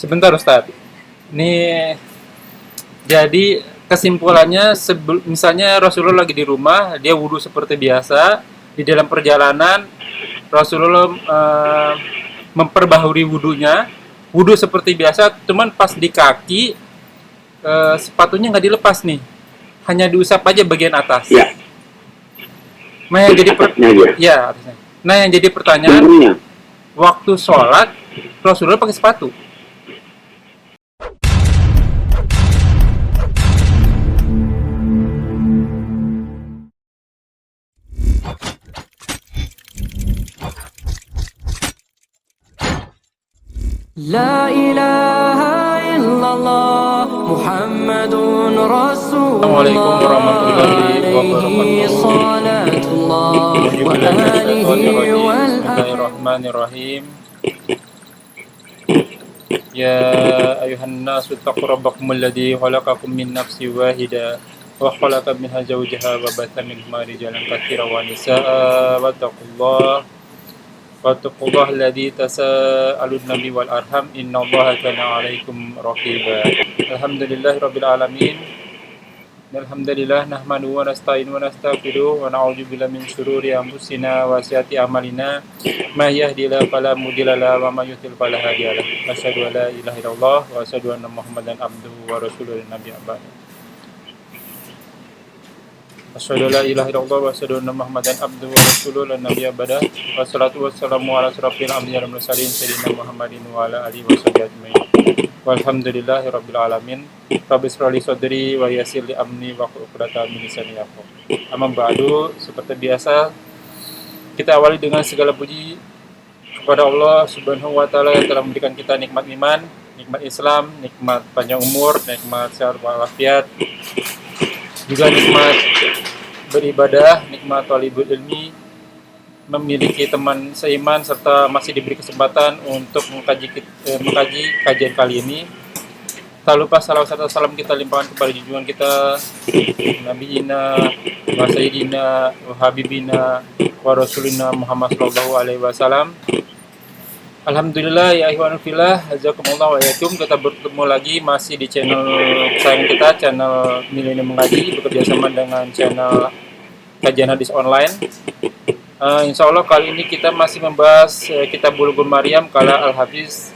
Sebentar Ustadz. Ini jadi kesimpulannya misalnya Rasulullah lagi di rumah, dia wudhu seperti biasa, di dalam perjalanan Rasulullah memperbaharui wudhunya, wudhu seperti biasa, cuman pas di kaki sepatunya nggak dilepas nih, hanya diusap aja bagian atas. Ya. Nah yang jadi ya, atasnya. Nah yang jadi pertanyaan, waktu sholat Rasulullah pakai sepatu. La ilaha illallah Muhammadun Rasulullah. Assalamualaikum warahmatullahi wabarakatuh. Bismillahirrahmanirrahim. Ya ayuhan nasu taqu rabbakumul ladzi khalaqakum min nafsin wahidah wa khalaqa minha zawjaha wa batha minhuma rijalan katsiran wa nisaa'a wattaqullaha alladzi tasaaluna bihi wal arham innallaha kana 'alaikum raqiba. Alhamdulillahirabbil alamin. Alhamdulillah nahmaduhu wa nasta'inuhu wa nastaghfiruh wa na'udzu billahi min shururi anfusina wa sayyiati a'malina may yahdihillahu fala mudilla lahu wa may yudlil fala hadiya lahu. Asyhadu an la ilaha illallah wa asyhadu anna Muhammadan abduhu wa rasuluhu nabiyyu ba'd. Asyhadu la ilaha illallah wa asyhadu anna Muhammadan abduhu wa rasuluhu nabiyyu ba'd. Wassalatu wassalamu ala asyrafil anbiya'i wal mursalin sayyidina Muhammadin wa ala alihi washabbihi ajmain. Walhamdulillahirabbil alamin. Rabbi shrah li sadri wa yassir li amri wahlul 'uqdatam min lisani yafqahu. Amma ba'du, seperti biasa kita awali dengan segala puji kepada Allah Subhanahu wa taala yang telah memberikan kita nikmat iman, nikmat Islam, nikmat panjang umur, nikmat sehat walafiat, juga nikmat beribadah, nikmat talibul ilmi, memiliki teman seiman, serta masih diberi kesempatan untuk mengkaji kajian kali ini. Tak lupa salawat serta salam kita limpahkan kepada junjungan kita Nabiina wa Sayyidina wa Habibina wa Rasulina Muhammad sallallahu alaihi wasallam. Alhamdulillah ya ikhwanul fillah, jazakumullah wa yakum. Kita bertemu lagi masih di channel kesayangan kita, channel Milenium Mengaji, bekerja sama dengan channel kajian hadis online. Insya Allah kali ini kita masih membahas kitab Bulughul Maram karya Al-Hafiz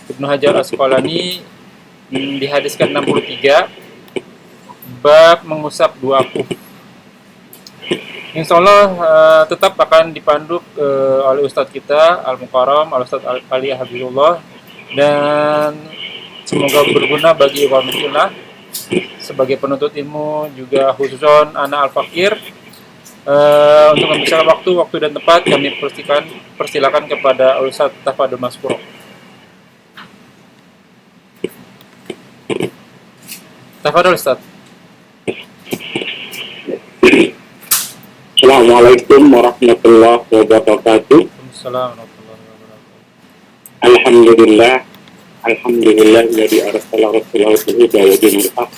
Ibnu Hajar Asqalani, di hadis ke-63, bab mengusap dua kuf. Insya Allah tetap akan dipandu oleh Ustadz kita Al-Mukarram, Al-Ustadz Ali Habibullah, dan semoga berguna bagi ikhwan fillah sebagai penuntut ilmu, juga khususon anak al-fakir. Untuk membesar waktu dan tempat, kami persilakan kepada Ustadz Tafadhol Mashkura. Tafadhol Ustadz. Assalamualaikum warahmatullahi wabarakatuh. Assalamualaikum warahmatullahi wabarakatuh. Alhamdulillah alladzi arsala rasulahu bil huda wa dinil haqq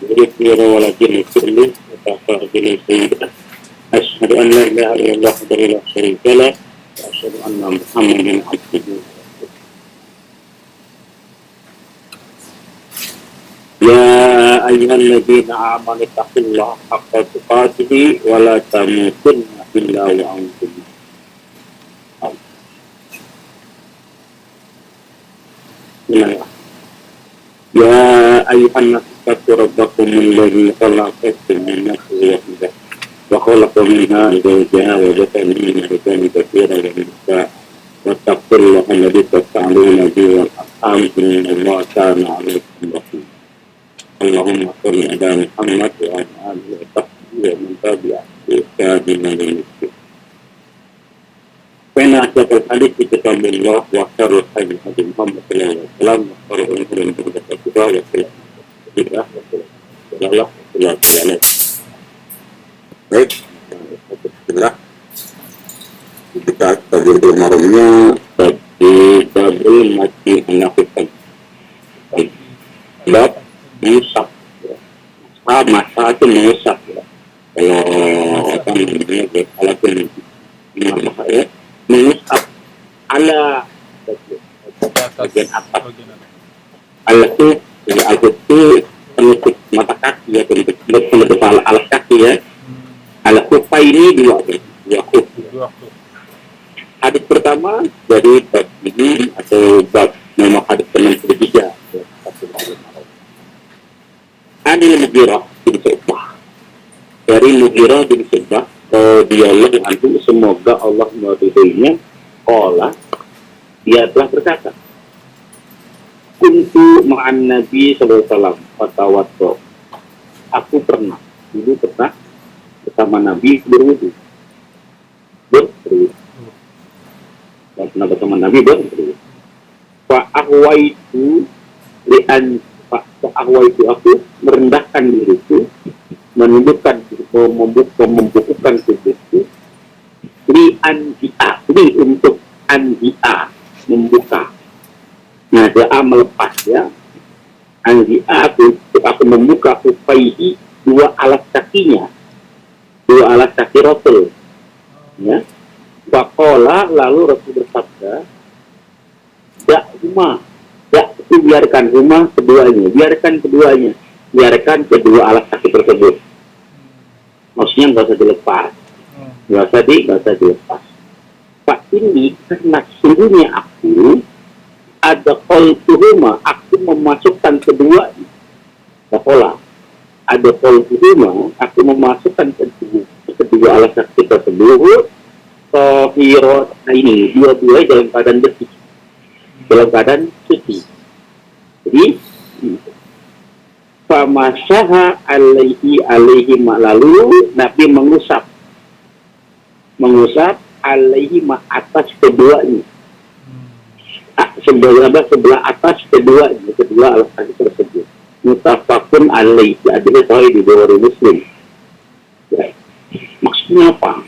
liyudhhirahu 'ala dini kullihi wa kafa billahi shahida. Asyhadu an la ilaha illallah wahdahu la syarika lah wa asyhadu anna Muhammadan abduhu wa rasuluh. Ya ayyuhalladzina amanu taqullaha haqqa tuqatih wa la tamutunna illa wa antum muslimun. Ya ayyuhan nasu taqu rabbakum alladzi khalaqakum min nafsin wahidah wa khalaqa minha zawjaha wa batha minhuma rijalan katsiran wa nisaa wattaqullaha alladzi tasaaluna bihi wal arham innallaha kana 'alaykum raqiba. Allahumma shalli ala Muhammad wa ala alihi wa sahbihi wa man tabi'ahum bi ihsan ila yaumil din. Fa'inna asyrafal hadits kitabullah wa khairul hadi hadi Muhammad sallallahu alaihi wasallam wa khairul umuri muhdatsatuha wa kullu bid'ah wa kullu dhalalah wa kullu dhalalah. Baik, bismillah. Kita Bulughul Maramnya di babul mati anak-anak. Bab mengusap, masa itu mengusap ya. Kalau orang namanya kalau mengusap ala bagian atas. Bagian atas. Al-Quf, ya Al-Quf itu penutup mata kaki ya, penutup alas kaki ya. Al-Quf ini dua khuf. Dua khuf. Hadis pertama dari bab ini atau bab nomor hadis 63 ya, Anil Mughirah bin Syu'bah. Dari Mughirah bin Syu'bah radhiyallahu anhu, semoga Allah meridhoinya, qala, dia telah berkata, kuntu ma'an Nabi sallallahu alaihi wasallam fatawaddo. Aku pernah bersama Nabi berwudu. Pernah bersama Nabi berwudu. Fa ahwaitu aku merendahkan diriku, menundukkan, membukukan tubuhku. Ini untuk anji'a, membuka. Nah, doa melepas ya. Anji'a aku membuka upaihi, dua alas kakinya, dua alas kaki Rasul. Ya. Faqala, lalu Rasul bersabda, itu biarkan kedua alas kaki tersebut. Maksudnya nggak usah dilepas, nggak usah dilepas. Pak, ini karena sungguhnya aku ada qalbuhuma, aku memasukkan keduanya. Pola ada qalbuhuma, aku memasukkan kedua alas kaki tersebut. Ini dua-dua dalam keadaan bersih, dalam keadaan suci. Jadi famasyaha alaihi lalu Nabi mengusap alaihi atas keduanya, sebelah atas keduanya, kedua alas kaki tersebut. Muttafaqun alaihi, hadis sahih di Bukhari Muslim. Ya. Maksudnya apa?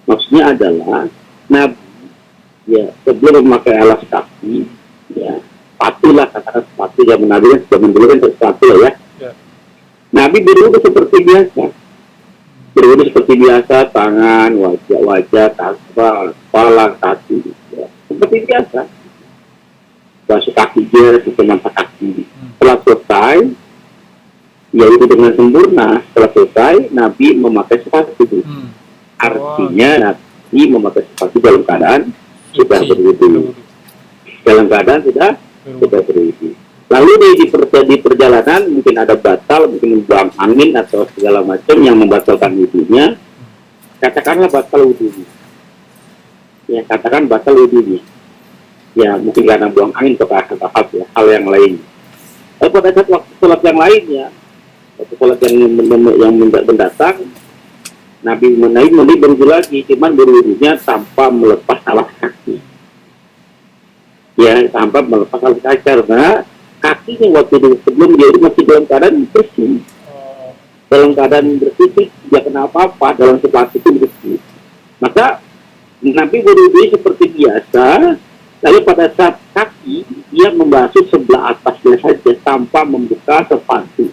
Maksudnya adalah Nabi ya sebelum memakai alas kaki ya, katakan sepatu zaman Nabi kan, zaman dulu kan sepatu ya. Nabi berwudu seperti biasa, tangan, wajah, kepala, kaki ya. Seperti biasa. Basuh kakinya, basuh mata kaki. Setelah selesai, yaitu dengan sempurna, setelah selesai Nabi memakai sepatu. Artinya Nabi memakai sepatu dalam keadaan sudah berwudu. Dalam keadaan sudah berwudu. Lalu di perjalanan mungkin ada batal, mungkin buang angin atau segala macam yang membatalkan wudunya. Katakanlah batal wudunya. Ya, katakan batal wudunya. Ya, mungkin karena buang angin atau ya, hal yang lain. Tapi pada saat waktu sholat yang lainnya, waktu sholat yang mendatang, Nabi berwudu lagi, cuman berwudunya tanpa melepas alas kaki. Ya, tanpa melepas alas kaki karena kakinya waktu itu sebelum dia itu masih dalam keadaan bersih. Dalam keadaan bersih, tidak kena apa-apa, dalam sepatu itu bersih. Maka Nabi berwudu seperti biasa, lalu pada saat kaki dia membasuh sebelah atasnya saja tanpa membuka sepatu.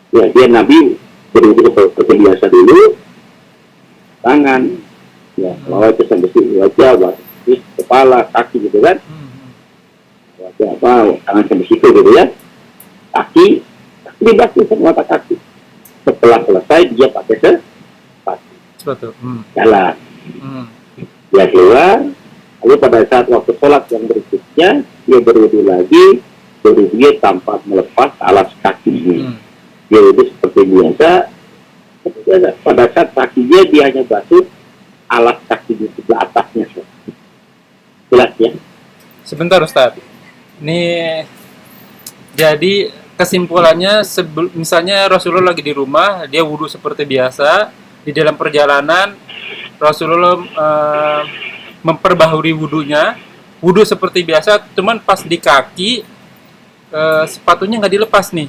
Ya, dia Nabi berwudu seperti biasa dulu, tangan, ya, wajah sampai wajah, kepala, kaki gitu kan, wajah tangan sampai situ gitu ya, kaki dibasuh semua kaki. Setelah selesai dia pakai sepatu, jalan, dia keluar, lalu pada saat waktu sholat yang berikutnya dia berwudu lagi, berwudu tanpa melepas alas kakinya. Dia itu seperti biasa. Pada saat kakinya dia hanya basuh alas kaki di sebelah atasnya. Jelas ya? Sebentar Ustaz. Ini jadi kesimpulannya, misalnya Rasulullah lagi di rumah, dia wudu seperti biasa. Di dalam perjalanan Rasulullah memperbaharui wudunya, wudu seperti biasa, cuman pas di kaki sepatunya nggak dilepas nih,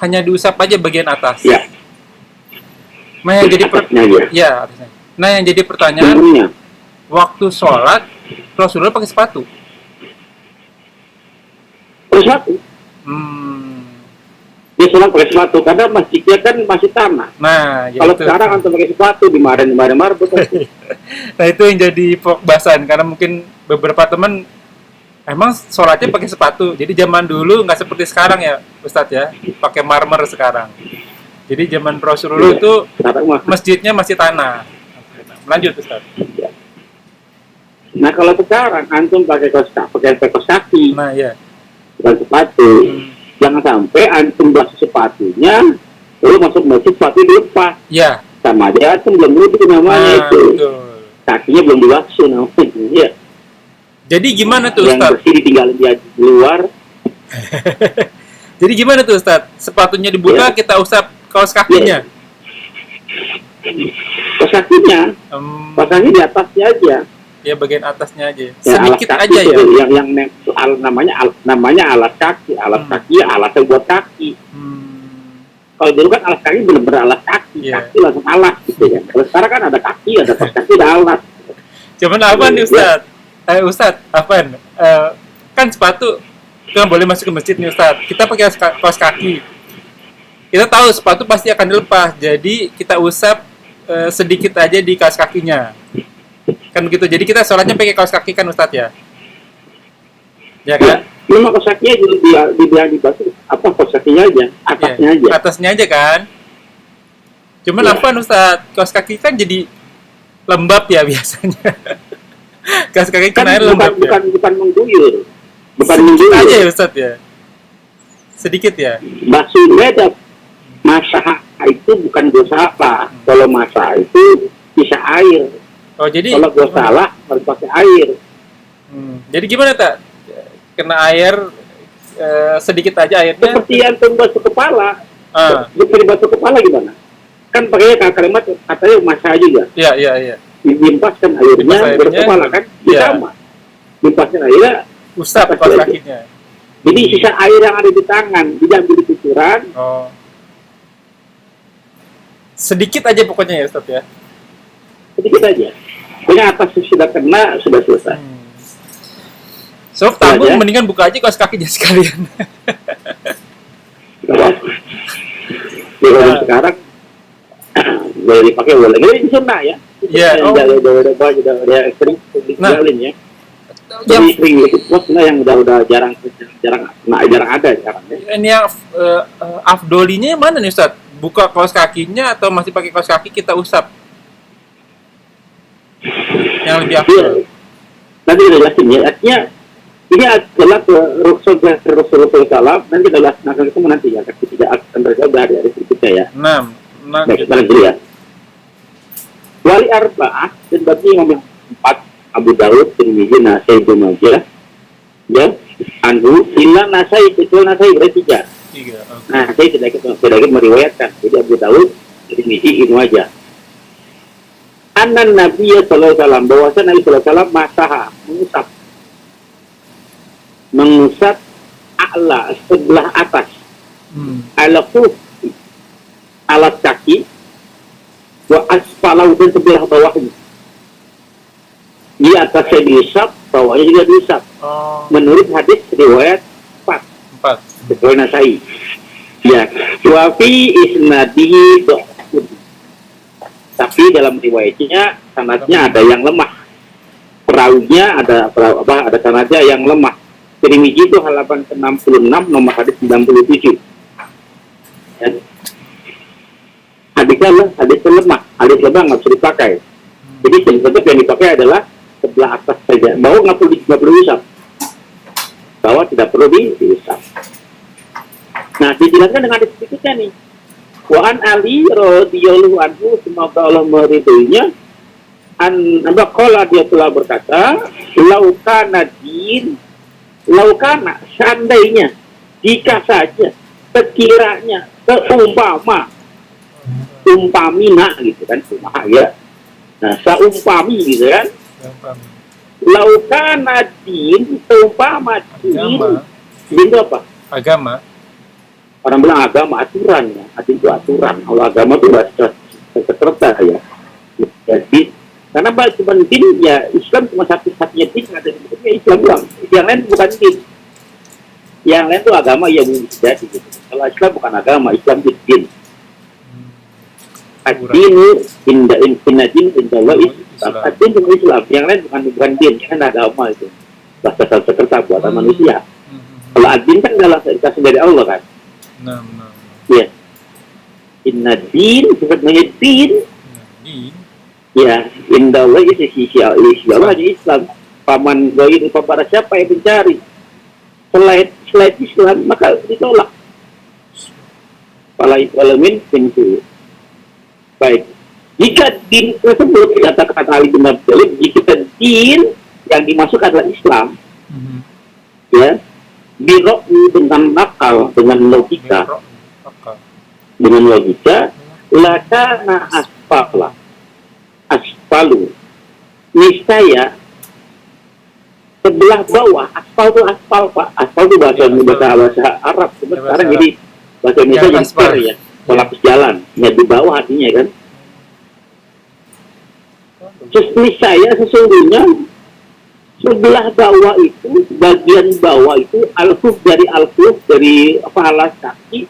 hanya diusap aja bagian atas. Ya. Nah yang jadi Nah yang jadi pertanyaan, waktu sholat Rasulullah pakai sepatu. Dia sholat pakai sepatu karena masjidnya kan masih tanah. Nah, ya Kalau itu. sekarang antum pakai sepatu dimarahin betul. Nah, itu yang jadi bahasan karena mungkin beberapa teman emang sholatnya pakai sepatu. Jadi zaman dulu nggak seperti sekarang ya, Ustadz ya, pakai marmer sekarang. Jadi zaman Rasulullah Iya. itu Sekarang mah. masjidnya masih tanah. Lanjut, Ustadz. Nah kalau sekarang antum pakai kaos kaki, Nah, ya. bukan sepatu. Jangan sampai antum basuh sepatunya, lalu masuk masjid sepatu dilepas. Ya. Sama aja antum belum wudhu namanya itu. Betul. Kakinya belum dibasuh namanya. Ya. Jadi gimana tuh, Yang Ustadz? bersih ditinggalin di luar. Jadi gimana tuh, Ustadz? Sepatunya dibuka, Ya. kita usap kaos kakinya. Kaos kakinya, pasangnya di atasnya aja. Ya bagian atasnya aja. Ya, Sedikit alas kaki aja ya. itu, namanya alas kaki. Alas kaki ya alasnya buat kaki. Kalau dulu kan alas kaki benar-benar alas kaki, Iya. kaki langsung alas gitu ya. Kalau sekarang kan ada kaki, ada kaos kaki, ada alas. Cuman apa nih, Ustadz? Ustadz, apaan? Kan sepatu kan boleh masuk ke masjid nih, Ustadz. Kita pakai kaos kaki. Kita tahu sepatu pasti akan dilepas, jadi kita usap sedikit aja di kaos kakinya. Kan begitu. Jadi kita sholatnya pakai kaos kaki kan, Ustadz ya? Ya kan? Memang kaos kakinya dibilang dibasuh, apa kaos kakinya aja, atasnya Ya, aja. atasnya aja kan? Cuman Ya. apa, Ustadz? Kaos kaki kan jadi lembab ya biasanya. Kaos kaki Kan kena air lembab ya? bukan mengguyur. Bukan Sedikit mengguyur. aja ya, Ustadz ya? Sedikit ya? Basuhnya ada masalah itu bukan dosa apa. Kalau masalah itu bisa air. Oh, jadi Kalau gue salah harus pakai air. Jadi gimana, Tak? Kena air sedikit aja airnya. Seperti yang basuh kepala. Ah, Seperti basuh kepala gimana? Kan pakainya kalimat katanya masalah juga. iya, iya, iya. Dilimpaskan airnya Limpah airnya, berkepala kan? iya. Sama. Limpaskan airnya. Usap kaos kakinya. Jadi sisa air yang ada di tangan diambil di kucuran. Oh. Sedikit aja pokoknya ya, Ustadz ya. Sedikit aja. Pokoknya atas sudah kena sudah selesai. Sob, tabung aja. mendingan buka aja kaos kakinya sekalian. Ya, kalau sekarang boleh dipakai boleh. Ini sunnah ya. Iya, oh. Udah sering dijalin ya. Jadi sering maksudnya yang udah jarang ada sekarang ya. Ini yang afdolinya mana nih, Ustadz? Buka kaos kakinya atau masih pakai kaos kaki kita usap? Yang lebih afdol. Iya. Nanti kita jelasin ya. Artinya ini adalah Rasulullah SAW. Nanti kita laksanakan itu nanti ya. Kaki tidak akan terjadi dari berikutnya ya. 6. Baik, kita lanjut ya. Wali arba'ah dan bagi Imam 4 Abu Dawud, Tirmidzi, Nasai, Ibnu Majah. Ya, Anhu, illa Nasai, kecuali Nasai berarti 3. 3. Oke. Nah, saya tidak meriwayatkan. Jadi Abu Dawud, Tirmidzi, Ibnu Majah. Anan Nabi sallallahu alaihi wasallam, bahwasanya Nabi sallallahu alaihi wasallam masaha, mengusap a'la sebelah atas, al-khuf alas kaki, wa asfalau dan sebelah bawahnya. Di atasnya diusap, bawahnya juga diusap. Oh, Menurut hadis riwayat 4 sesuai Nasai. Ya, wa fi isnadihi dha'fun. Tapi dalam riwayatnya sanadnya ada yang lemah. Perawinya ada sanadnya yang lemah. Tirmidzi itu halaman 66 nomor hadis 97. Ya. Hadisnya lemah. Hadis lemah nggak bisa dipakai. Jadi tetap yang dipakai adalah sebelah atas saja. Bawah nggak perlu diusap. Bawah tidak perlu diusap. Nah, dijelaskan dengan hadis berikutnya nih. Wa an Ali radhiyallahu anhu, semoga Allah meridhoinya, qala dia telah berkata, laukana seandainya, jika saja, sekiranya, umpamina gitu kan, ya. Nah, saumpami gitu kan. Laukana din, umpama din. Din itu apa? Agama. Orang bilang agama aturan ya, itu aturan. Kalau agama itu bahasa terserta ya. Jadi karena cuma din ya, Islam cuma satu-satunya din ada di Islam doang. Yang lain bukan din. Yang lain itu agama ya bisa jadi. Gitu. Kalau Islam bukan agama, Islam itu din. Hmm. Ad-dinu inna din indallah Islam. Ad-din itu Islam, yang lain bukan din, kan agama itu. Bahasa terserta buatan manusia. Kalau ad-din kan adalah dikasih dari Allah kan. Nah. Iya. Inna din, sebenarnya din. Din. Ya, indallah itu sisi Allah di Islam. Paman goib kepada siapa yang mencari selain Islam maka ditolak. Alamin pintu. Baik. Jika din tersebut dikatakan Ali bin Abi Thalib, jika din yang dimasuk adalah Islam, ya, birokni dengan akal, dengan logika, lakana asfalu niscaya sebelah bawah. Aspal itu aspal, Pak. Aspal itu bahasa Arab. Sekarang jadi bahasa Indonesia yang fair ya, pelapis jalan. Ya di bawah artinya kan. Niscaya sesungguhnya sebelah bawah itu, bagian bawah itu al-khuf dari alas kaki,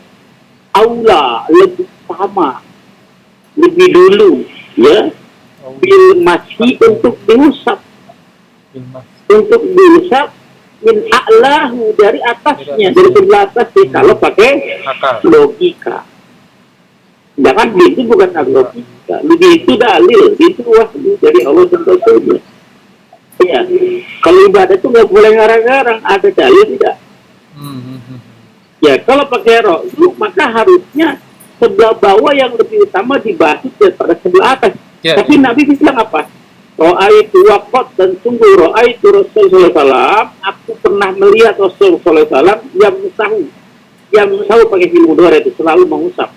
aula lebih sama, lebih dulu, ya. Bil masih untuk diusap. Untuk diusap min a'lahu dari atasnya, dari sebelah atas sih, kalau pakai logika. Sedangkan itu bukan logika, itu dalil, itu wahyu dari Allah dan Rasulnya. Ya, kalau ibadah itu nggak boleh ngarang-ngarang, ada dalil tidak? Ya, kalau pakai ro'yu maka harusnya sebelah bawah yang lebih utama dibahas daripada sebelah atas. Tapi Nabi bilang apa? Ro'aitu waqat, dan sungguh ro'aitu Rasulullah SAW, aku pernah melihat Rasulullah SAW yang tahu pakai fi'il mudhari itu selalu mengusap.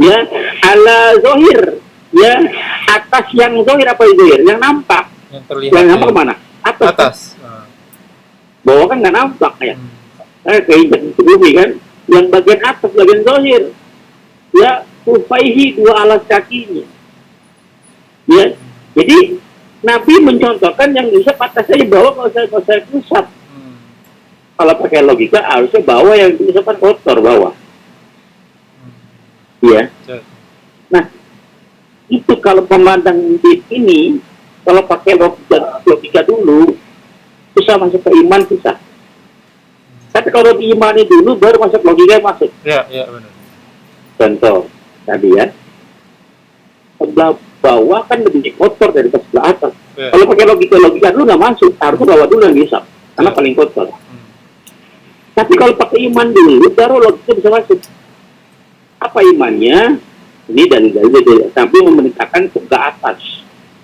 Ya, ala zohir, ya, atas yang zohir. Apa itu zohir? Yang nampak. Yang terlihat. Yang nampak mana? Atas. Bawah kan nggak nampak ya. Kayak itu kan. Yang bagian atas, bagian zohir. Ya, kufaihi, dua alas kakinya. Ya, jadi Nabi mencontohkan yang diusap atas saja, bawah kalau saya usap. Kalau pakai logika harusnya bawah yang diusap kan kotor bawah. Ya. Nah, itu kalau memandang ini, kalau pakai logika dulu, bisa masuk ke iman, bisa. Tapi kalau diimani dulu, baru masuk logika masuk. Ya, benar. Contoh tadi ya, sebelah bawah kan lebih kotor dari sebelah atas. Kalau pakai logika dulu nggak masuk, harusnya bawah dulu yang diusap, karena paling kotor. Tapi kalau pakai iman dulu, baru logika bisa masuk. Apa imannya? Ini dari sampai memerintahkan sebelah atas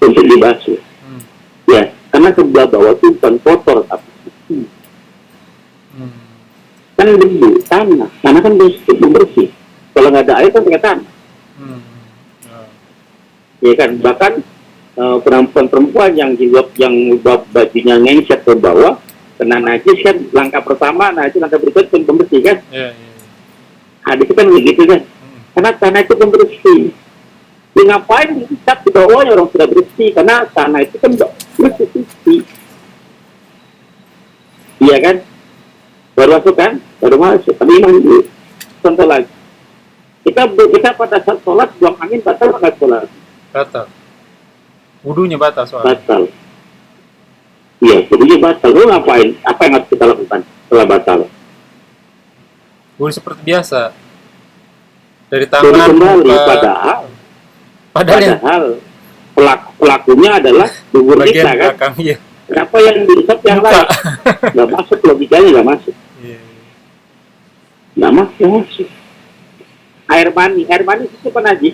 untuk dibasuh. Ya, karena sebelah bawah itu bukan kotor tapi kan debu, tanah kan bersih. Kalau nggak ada air kan pakai tanah. Ya kan, bahkan perempuan yang bajunya ngengset ke bawah kena najis kan, langkah pertama, langkah berikutnya itu pembersih kan. Nah, itu kan begitu kan, karena tanah itu pembersih. Ya, ngapain dicat di bawahnya orang sudah bersih, karena tanah itu kan bersih. Iya kan, baru masuk kan, baru masuk. Tapi iman dulu. Contoh lagi, kita pada saat sholat buang angin batal nggak sholat? Batal. Wudunya batal soalnya. Batal. Iya, wudunya batal. Lu ngapain? Apa yang harus kita lakukan setelah batal? Wudu seperti biasa. Dari tangan kembali, padahal pelakunya adalah tubuh kita kan. Belakang, iya. Kenapa yang diusap yang lain? Nggak masuk, logikanya nggak masuk. Nggak masuk. Air mani itu apa najis?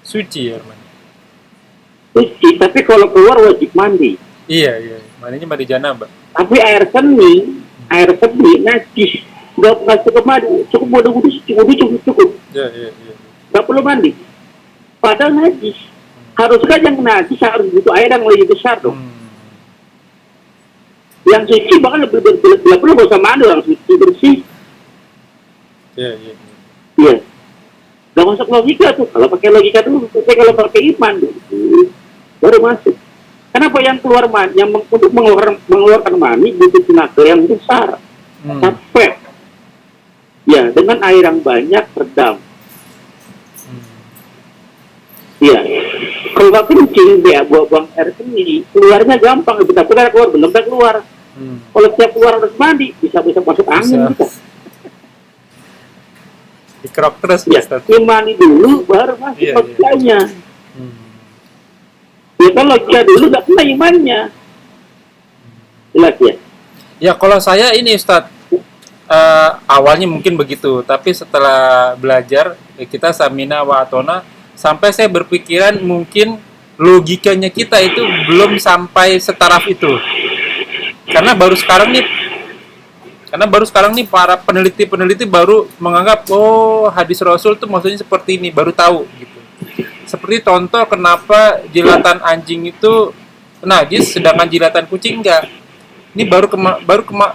Suci air mani. Suci, tapi kalau keluar wajib mandi. Iya. Mandinya mandi janabah. Tapi air seni najis. Nggak cukup mandi, cukup wudu cukup. Iya. Nggak perlu mandi. Padahal najis. Harusnya yang najis harus butuh air yang lebih besar dong. Yang suci bahkan lebih perlu nggak usah mandi, yang suci bersih. Iya. Nggak masuk logika tuh. Kalau pakai logika dulu, tapi kalau pakai iman dulu, baru masuk. Kenapa yang keluar mani, yang untuk mengeluarkan mani butuh tenaga yang besar, capek. Ya, dengan air yang banyak redam. Iya. Kalau nggak kencing dia buang air kencing, keluarnya gampang, benar-benar keluar, benar-benar keluar. Kalau setiap keluar harus mandi, bisa masuk angin kita. Dikerok terus Ya, Ustaz. mandi dulu baru masuk logikanya. Ya kalau logika dulu nggak kena imannya. Jelas ya. Ya kalau saya ini Ustadz, awalnya mungkin begitu, tapi setelah belajar kita samina wa atona, sampai saya berpikiran mungkin logikanya kita itu belum sampai setaraf itu. Karena baru sekarang nih para peneliti baru menganggap hadis Rasul itu maksudnya seperti ini, baru tahu gitu. Seperti contoh kenapa jilatan anjing itu najis sedangkan jilatan kucing enggak. Ini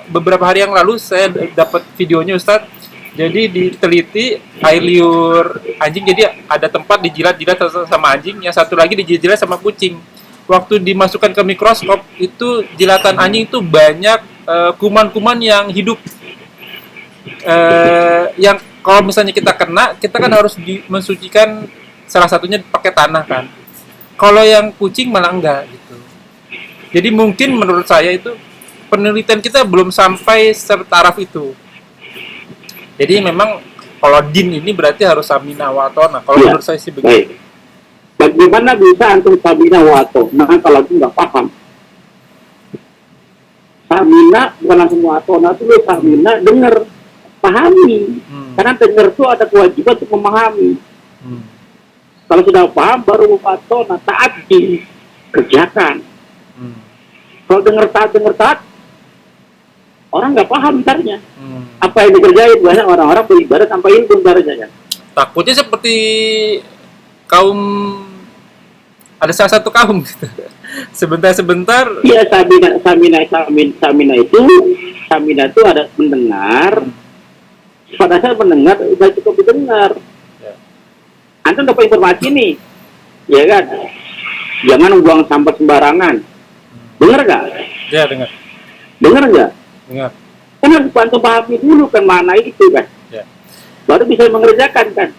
beberapa hari yang lalu saya dapat videonya Ustadz. Jadi diteliti air liur anjing, jadi ada tempat dijilat-jilat sama anjing, yang satu lagi dijilat sama kucing. Waktu dimasukkan ke mikroskop, itu jilatan anjing itu banyak kuman-kuman yang hidup. Yang kalau misalnya kita kena, kita kan harus mensucikan, salah satunya pakai tanah kan. Kalau yang kucing malah enggak gitu. Jadi mungkin menurut saya itu penelitian kita belum sampai setaraf itu. Jadi memang kalau din ini berarti harus samina wa atona. Kalau menurut saya sih begitu. Baik. Bagaimana bisa antum samina wa atona kalau antum nggak paham? Samina bukan langsung wa atona, itu samina dengar, pahami. Karena dengar itu ada kewajiban untuk memahami. Kalau sudah paham baru wa atona, taati, kerjakan. Kalau dengar taat, orang nggak paham bentarnya. Apa yang dikerjain, banyak orang-orang beribadah tanpa ilmu bentarnya kan. Takutnya seperti kaum, ada salah satu kaum gitu. Sebentar. Iya, samina itu ada mendengar. Pada saat mendengar udah cukup didengar. Antum dapat informasi nih, ya kan? Jangan buang sampah sembarangan. Dengar nggak? Ya, dengar. Dengar nggak? Dengar. Kan harus bantu pahami dulu kan mana itu kan. Ya. Baru bisa mengerjakan kan.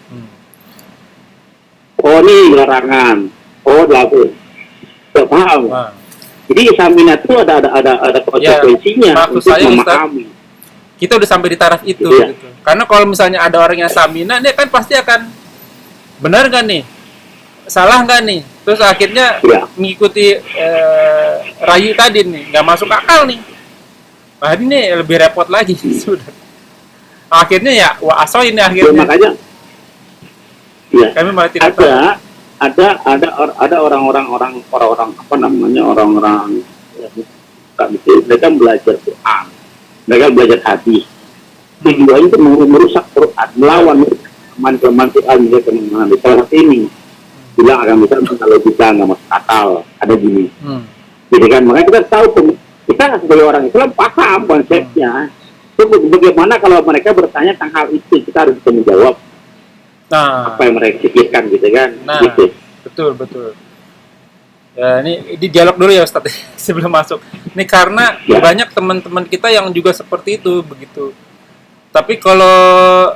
Oh ini larangan. Oh laku. Tidak paham. Jadi samina itu ada konsekuensinya ya, untuk memahami. Kita udah sampai di taraf itu gitu. Karena kalau misalnya ada orang yang samina, dia kan pasti akan benar nggak nih? Salah nggak nih? Terus akhirnya mengikuti rayu tadi nih, nggak masuk akal nih. Nah ini lebih repot lagi sudah. Akhirnya ya aso ini akhirnya. Ya, makanya kami malah tidak ada orang-orang apa namanya orang-orang mereka belajar Quran, mereka belajar hadis. Tujuannya itu merusak Quran, melawan teman-teman Quran mereka mengalami salah satu ini. Bilang akan bisa kalau kita nggak masuk akal, ada gini. Jadi kan makanya kita tahu kita sebagai orang Islam paham konsepnya. Bagaimana kalau mereka bertanya tentang hal itu, kita harus bisa menjawab apa yang mereka pikirkan gitu kan. Gitu. Betul. Ya ini di dialog dulu ya Ustadz sebelum masuk. Ini karena banyak teman-teman kita yang juga seperti itu begitu. Tapi kalau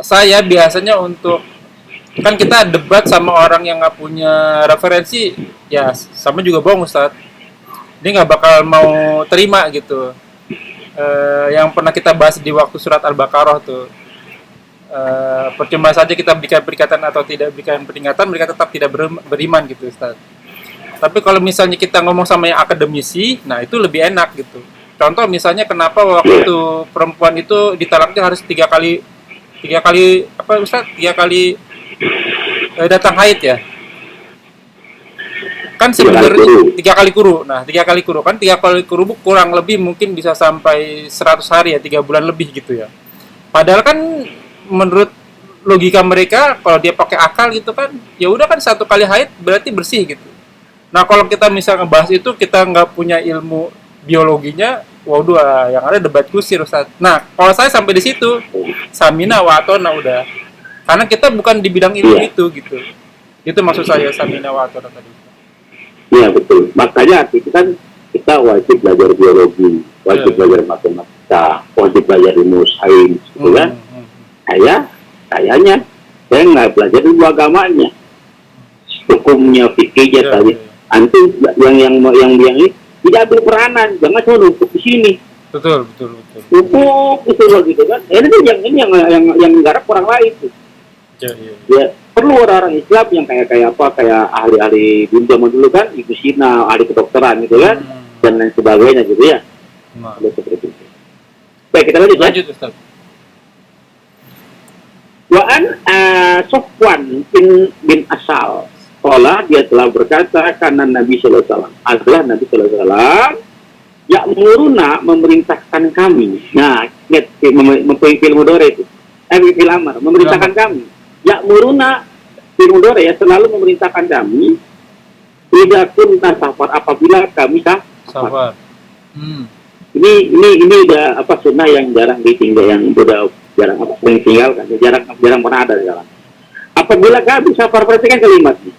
saya biasanya kan kita debat sama orang yang nggak punya referensi, ya sama juga bohong Ustadz. Dia nggak bakal mau terima gitu. Yang pernah kita bahas di waktu surat Al-Baqarah tuh, percuma saja kita berikan peringatan atau tidak berikan peringatan, mereka tetap tidak beriman gitu Ustaz. Tapi kalau misalnya kita ngomong sama yang akademisi, nah itu lebih enak gitu. Contoh misalnya kenapa waktu itu perempuan itu ditalaknya harus tiga kali apa Ustaz? 3 kali datang haid ya. Kan sebenarnya 3 kali kuru. Nah, 3 kali kuru kan 3 kali kuru kurang lebih mungkin bisa sampai 100 hari ya, 3 bulan lebih gitu ya. Padahal kan menurut logika mereka kalau dia pakai akal gitu kan, ya udah kan 1 kali haid berarti bersih gitu. Nah, kalau kita misalnya ngebahas itu kita nggak punya ilmu biologinya, waduh yang ada debat kusir Ustaz. Nah, kalau saya sampai di situ samina wa atona udah. Karena kita bukan di bidang ilmu itu gitu. Itu maksud saya samina wa atona tadi. Iya betul. Makanya kita wajib belajar biologi, wajib belajar matematika, wajib belajar ilmu sains, gitu kan? Kayaknya saya nggak belajar ilmu agamanya, hukumnya, fikihnya tadi. Antum yang ini tidak ambil peranan, jangan cuma numpuk di sini. Betul. Numpuk gitu kan? Ini yang menggarap orang lain tuh. Ya, perlu orang-orang Islam yang kayak ahli-ahli dulu zaman dulu kan, Ibu Sina, ahli kedokteran gitu kan, dan lain sebagainya gitu ya. Ada seperti itu. Baik, kita lanjut Ustaz. Wa'an Sofwan bin Asal, sekolah dia telah berkata karena Nabi Sallallahu Alaihi Wasallam adalah Nabi Sallallahu Alaihi Wasallam ya'muruna memerintahkan kami. Nah, fil mudhari itu. Fil amar memerintahkan kami. Ya'muruna fil mudhari ya, selalu memerintahkan kami tidak kunna safar apabila kami safar. Ini udah sunnah yang jarang ditinggal, yang udah jarang sering tinggalkan, jarang pernah ada sekarang. Apabila kami safar, perhatikan kalimat ini.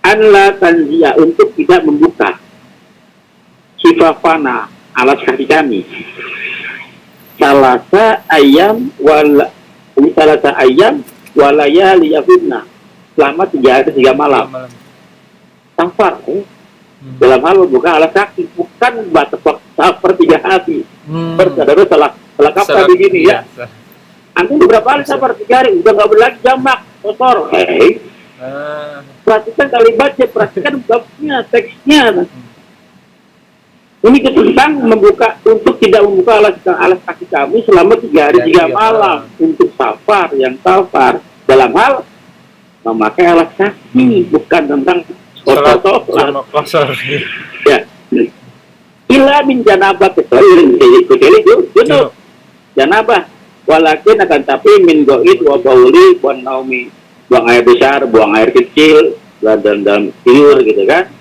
Anla tanzia, untuk tidak membuka sifafana, alas kaki kami. Salasa ayam walaya liyahudna, selama 3 hari 3 malam. Safar, dalam hal membuka alas kaki, bukan batas waktu safar 3 hari. Saudara salah kaprah begini ya. Antum beberapa kali safar 3 hari, udah nggak berlagi jamak, kotor. Perhatikan kalimatnya, perhatikan babnya, teksnya. Ini tentang untuk tidak membuka alas kaki kami selama 3 hari 3 malam untuk safar dalam hal memakai alas kaki, bukan tentang kotor. Ya. Ila min janabah, kecuali junub janabah, walakin akan tapi min go'id wa bauli buang naumi, buang air besar, buang air kecil, dan tidur gitu kan.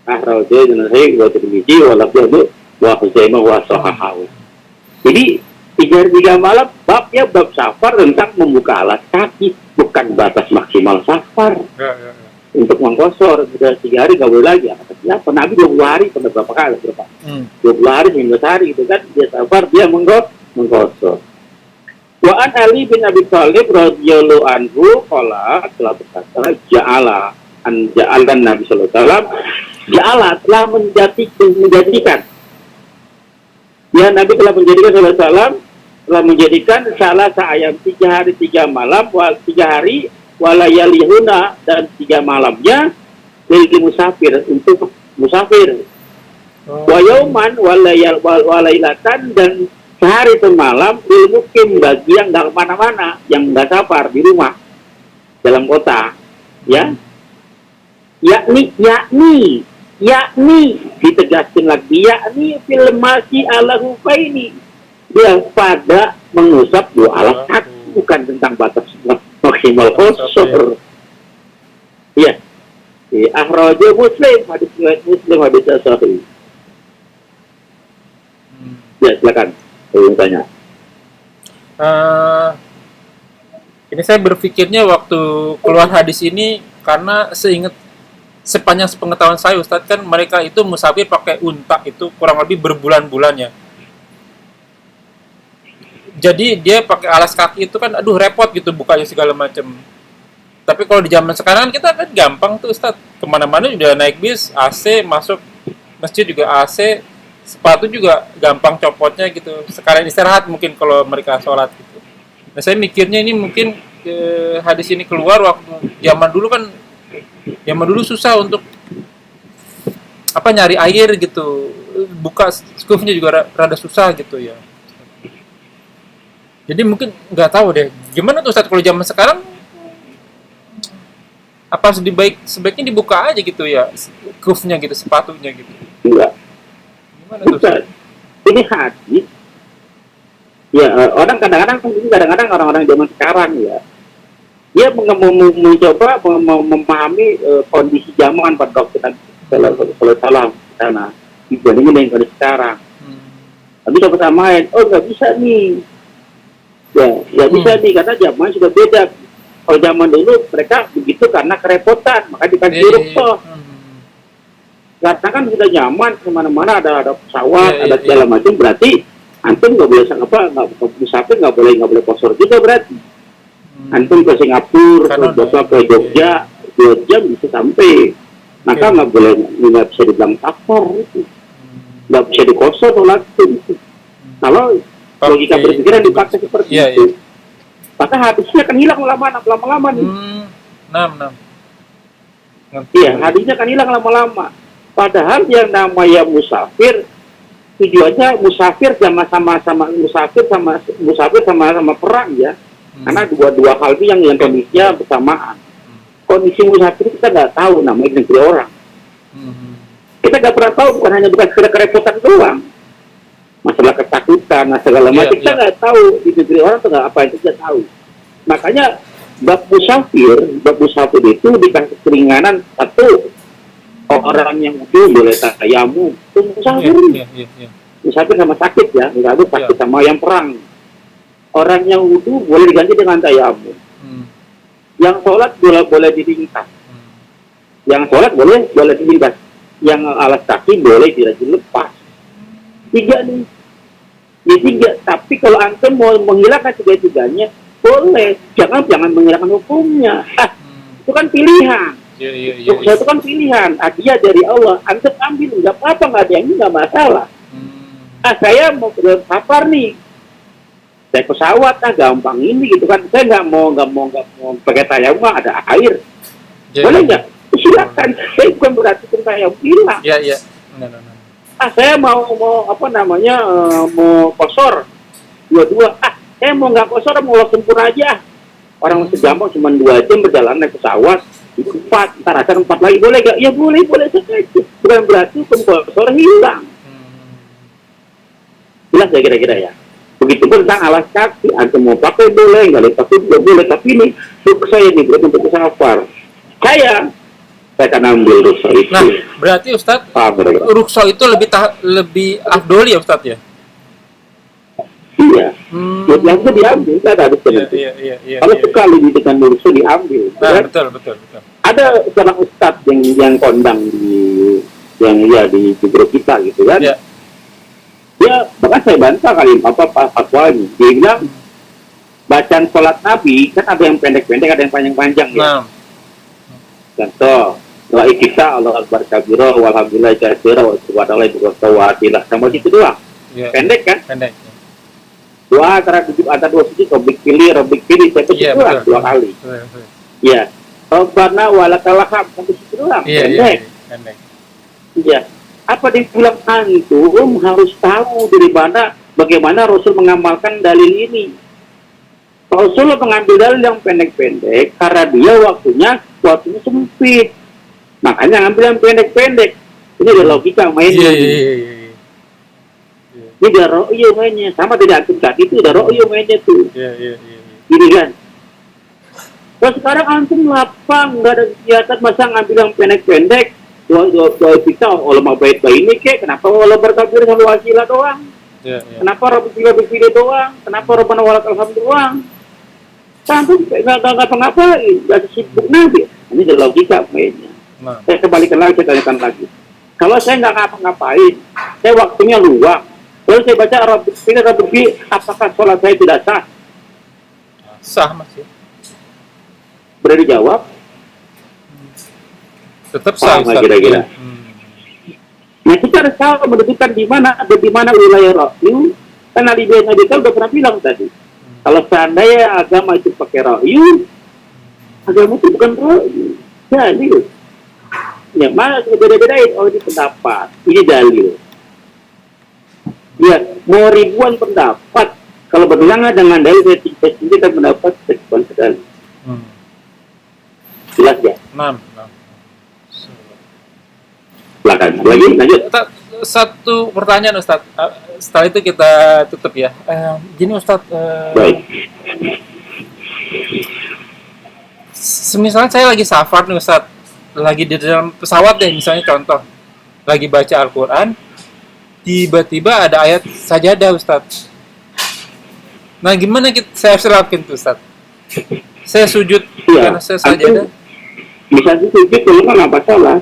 Ahraujah jenazah wa tirmidzi wa lafzu wa Huzaimah wa sahahahu. Jadi 3 hari 3 malam babnya bab safar tentang membuka alas kaki, bukan batas maksimal safar. Untuk mengkosor sudah 3 hari nggak boleh lagi. Kenapa? Nabi 20 hari pada berapa kali? 20 hari 19 hari itu kan dia safar, dia mengkosor. Wa an Ali bin Abi Thalib radhiyallahu anhu qala, telah berkata ja'alkan Nabi sallallahu alaihi wasallam telah menjadikan ya, Nabi telah menjadikan sallallahu alaihi wasallam telah menjadikan salah ayam 3 hari 3 malam 3 hari walayalihuna, dan 3 malamnya lil musafir, untuk musafir. Wa yauman walailatan, dan sehari semalam lil mukim, bagi yang enggak kemana-mana, yang enggak safar di rumah dalam kota ya. Yakni ditegaskan lagi, yakni fil masih ala hufaini, dia pada mengusap 2 alas kaki, bukan tentang batas maksimal kosor. Ya. Akhrajahu Muslim, hadis riwayat Muslim, hadis sahih. Ya, silakan. Tanya. Ini saya berpikirnya waktu keluar hadis ini, karena sepanjang sepengetahuan saya Ustadz, kan mereka itu musafir pakai unta itu kurang lebih berbulan-bulan ya. Jadi dia pakai alas kaki itu kan aduh repot gitu bukanya segala macam. Tapi kalau di zaman sekarang kita kan gampang tuh Ustadz, kemana-mana udah naik bis, AC, masuk masjid juga AC, sepatu juga gampang copotnya gitu. Sekalian istirahat mungkin kalau mereka sholat gitu. Nah saya mikirnya ini mungkin hadis ini keluar waktu zaman dulu susah untuk nyari air gitu, buka skufnya juga rada susah gitu ya. Jadi mungkin nggak tahu deh gimana tuh Ustadz kalau zaman sekarang, apa sebaiknya dibuka aja gitu ya skufnya gitu, sepatunya gitu. Enggak. Gimana tuh Ustadz? Ini hadis ya, kadang-kadang orang-orang zaman sekarang ya, dia mencoba memahami kondisi zaman pada waktu Sallallahu sana dibandingin dengan kondisi sekarang. Tapi coba samain, nggak bisa nih, nggak bisa nih karena zaman sudah beda. Kalau zaman dulu mereka begitu karena kerepotan, maka dikasih ruksoh. Karena kan sudah nyaman, kemana-mana ada pesawat, ada segala macam, berarti Antum nggak boleh musafir nggak boleh kosor juga berarti. Antum ke Singapura, ke Jogja, 2 jam bisa sampai. Maka nggak bisa dibilang kafar itu. Nggak bisa dikosor sholat itu. Kalau logika berpikiran dipakai seperti itu, maka hadisnya akan hilang lama-lama nih. Iya, hadisnya akan hilang lama-lama. Padahal yang namanya musafir, tujuannya musafir sama perang ya. Karena dua hal itu yang kondisinya bersamaan. Kondisi musafir kita nggak tahu namanya negeri orang. Kita nggak pernah tahu, bukan hanya sekedar kerepotan doang. Masalah ketakutan, segala macam kita nggak tahu di negeri orang tuh nggak apa itu kita tahu. Makanya bab musafir itu dikasih keringanan. Satu, orang yang wudu boleh tayamum, itu musafir. Musafir sama sakit ya, musafir sakit sama yang perang. Orang yang wudu boleh diganti dengan tayamum. Yang sholat boleh diringkas. Yang sholat boleh diringkas. Yang alas kaki boleh tidak dilepas. 3 nih. Ini 3. Tapi kalau antum mau menghilangkan 3-tiganya, boleh. Jangan menghilangkan hukumnya. Itu kan pilihan. Itu kan pilihan. Hadiah dari Allah. Antum ambil, nggak apa-apa, nggak ada yang ini, nggak masalah. Saya mau safar nih. Saya pesawat gampang ini gitu kan. Saya nggak mau pakai tayamum, ada air. Boleh nggak? Silakan. Saya bukan berarti tayamum hilang. Iya. Saya mau mau kosor 2-2. Saya mau nggak kosor, mau sempurna aja. Orang segampang cuma 2 jam berjalan naik pesawat. 4, ntar akan 4 lagi, boleh nggak? Ya boleh saja. Bukan berarti kosor hilang. Jelas ya kira-kira ya. Begitupun tentang alas kaki, antum mau pakai boleh, nggak boleh pakai juga boleh. Tapi ini untuk saya nih, bukan untuk safar. Saya akan ambil rukso itu. Nah, berarti Ustadz, rukso itu lebih afdol ya Ustadz ya? Iya. Yang itu diambil, kan ada Iya. Kalau sekali dengan rukso diambil. Nah, betul. Ada seorang ustadz yang kondang di grup kita gitu kan. Iya. Ya, bahkan saya bantah kali fatwanya. Dia bilang bacaan sholat Nabi kan ada yang pendek-pendek, ada yang panjang-panjang ya. Contoh, doa kita Allah akbar kabira walhamdulillah katsira wa subhanallahi wa bihamdihi sama situ doang. Pendek kan? Pendek. Doa antara 2 sujud Rabbik pilih saya itu doang 2 kali. Iya. Rabbana walakal hamd sampai situ doang. Pendek. Iya. Apa dibilang antum harus tahu dari mana bagaimana Rasul mengamalkan dalil ini. Rasul mengambil dalil yang pendek-pendek karena dia waktunya sempit. Makanya ngambil yang pendek-pendek. Ini ada logika mainnya. Iya. Ini ada ro'yo mainnya. Sama tidak antum tadi itu ada ro'yo mainnya tuh. Iya. Gini kan. Kalau sekarang antum lapang, nggak ada kegiatan, masa ngambil yang pendek-pendek. Doa kita ulama bait ini kenapa ulama berkabir sama wasilah doang? Kenapa Rabbika berpilih doang? Kenapa Rabbana walakal hamd doang? Antum nggak ngapa-ngapain, nggak sibuk Nabi. Ini adalah logika mainnya. Saya kembalikan lagi, saya tanyakan lagi. Kalau saya nggak ngapa-ngapain, saya waktunya luang. Lalu saya baca Rabbi, apakah sholat saya tidak sah? Sah masih. Boleh dijawab? Tetap sah. Kira-kira. Nah kita harus tahu menentukan di mana wilayah rohyu. Karena Nabi kan udah pernah bilang tadi. Kalau seandainya agama itu pakai rohyu, agama itu bukan rohyu. Dalil. Yang mana beda-bedain? Oh ini pendapat, ini dalil. Ya, mau ribuan pendapat. Kalau bertentangan dengan dalil, saya kita pendapat ribuan sekali. Jelas ya? Silakan. Lagi lanjut. Satu pertanyaan Ustadz. Setelah itu kita tutup ya. Gini Ustadz. Baik. Misalnya saya lagi safar nih Ustadz. Lagi di dalam pesawat deh misalnya contoh. Lagi baca Al-Quran. Tiba-tiba ada ayat sajadah Ustadz. Nah gimana saya harus lakukan tuh Ustadz? Saya sujud karena saya sajadah. Bisa sujud kalau nggak masalah.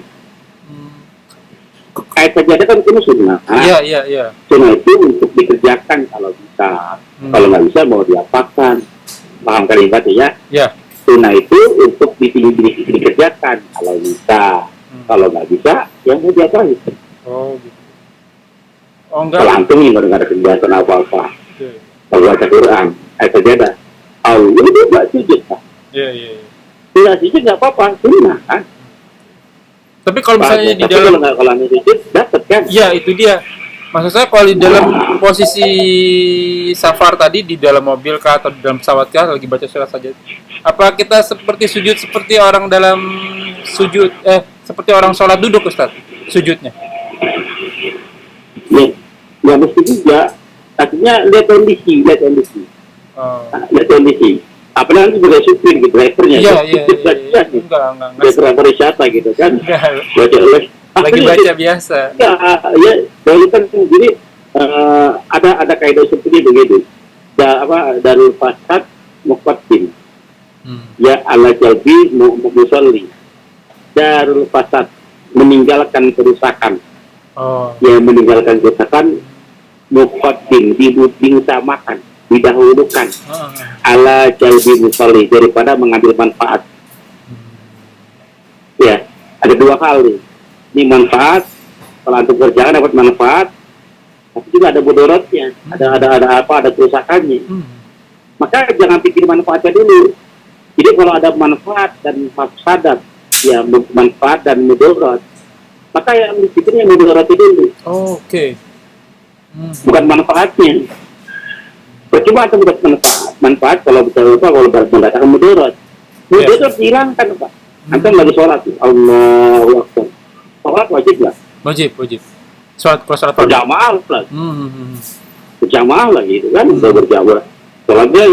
ayat sajadah kan itu sunnah. Iya. Sunnah itu untuk dikerjakan kalau bisa. Kalau nggak bisa mau diapakan. Paham kali ya? Iya. Sunnah itu untuk dikerjakan kalau bisa. Kalau nggak bisa, ya mau diapain. Oh gitu. Oh enggak. Kalau antum nggak ada kegiatan apa-apa. Oke. Kalau baca Quran, ayat sajadah. Allah itu nggak sujud, Pak. Iya. Tidak sujud nggak apa-apa, sunnah kan. Tapi kalau misalnya di Tapi dalam, kalau nggak sujud, dapat kan. ya itu dia. Maksud saya kalau di dalam posisi safar tadi, di dalam mobil kah atau di dalam pesawat kah lagi baca surat saja, apa kita seperti sujud seperti orang dalam sujud, seperti orang sholat duduk, Ustaz, sujudnya? Ya mesti juga. Artinya lihat kondisi. Oh. Lihat kondisi. Apalagi sebagai supir gitu, drivernya. Iya. Enggak. Driver wisata gitu kan. Enggak. Lagi baca biasa. Ya, dahulu kan jadi ada kaidah seperti begitu. Darul fasad muqaddim. Ya ala jalbi musalli. Darul fasad meninggalkan kerusakan. Oh. Ya meninggalkan kerusakan muqaddim diutamakan, didahulukan. Ala jalbi musalli daripada mengambil manfaat. Ya, ada dua hal nih. Ini manfaat, kalau antum kerjaan dapat manfaat, tapi juga ada mudaratnya, ada kerusakannya. Maka jangan pikir manfaatnya dulu. Jadi kalau ada manfaat dan mafsadat, ya manfaat dan mudarat, maka yang dipikirnya mudaratnya dulu. Oh, oke. Bukan manfaatnya. Percuma antum dapat manfaat kalau mendatangkan mudarat. Mudarat hilangkan, Pak. Antum lagi sholat, Allahu Akbar. Sholat wajib lah. Wajib. Sholat berjamaah lah. Berjamaah lah gitu kan. Udah berjamaah. Sholatnya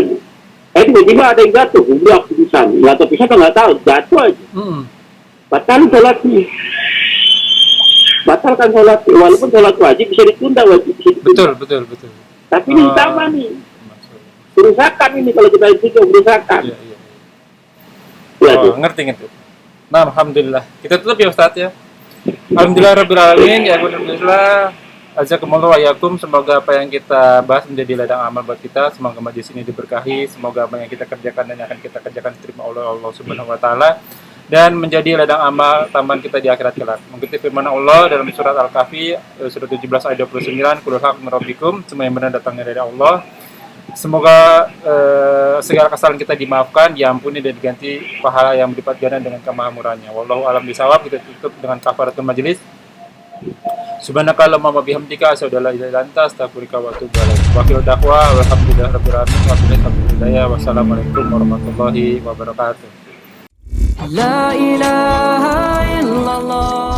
tiba-tiba ada yang jatuh. Udah pisan. Jatuh pisan kan nggak tahu. Jatuh aja. Batal sholatnya. Batalkan sholat. Walaupun sholat wajib bisa ditunda. Betul. Tapi ini sama nih. Kerusakan ini kalau kita itu kerusakan. Iya. Oh, ngerti. Nah, alhamdulillah. Kita tutup ya, Ustaz ya. Alhamdulillah rabbil alamin, ya alhamdulillah. Jazakumullah wa yakum. Semoga apa yang kita bahas menjadi ladang amal buat kita. Semoga majlis ini diberkahi. Semoga apa yang kita kerjakan dan yang akan kita kerjakan diterima oleh Allah Subhanahu wa taala dan menjadi ladang amal tambahan kita di akhirat kelak. Mengikuti firman Allah dalam surat Al-Kahfi surat 17 ayat 29, qul haq min rabbikum, semua yang benar datangnya dari Allah. Semoga segala kesalahan kita dimaafkan, diampuni dan diganti pahala yang berlipat ganda dengan kemahamurannya. Wallahu a'lam bishawab. Kita tutup dengan kafaratul majlis. Subhanakallahumma wa bihamdika asyhadu an la ilaha illa anta astaghfiruka wa atubu ilaik. Wa akhiru da'wa walhamdulillahirabbil alamin. Wassalamualaikum warahmatullahi wabarakatuh. La ilaha illallah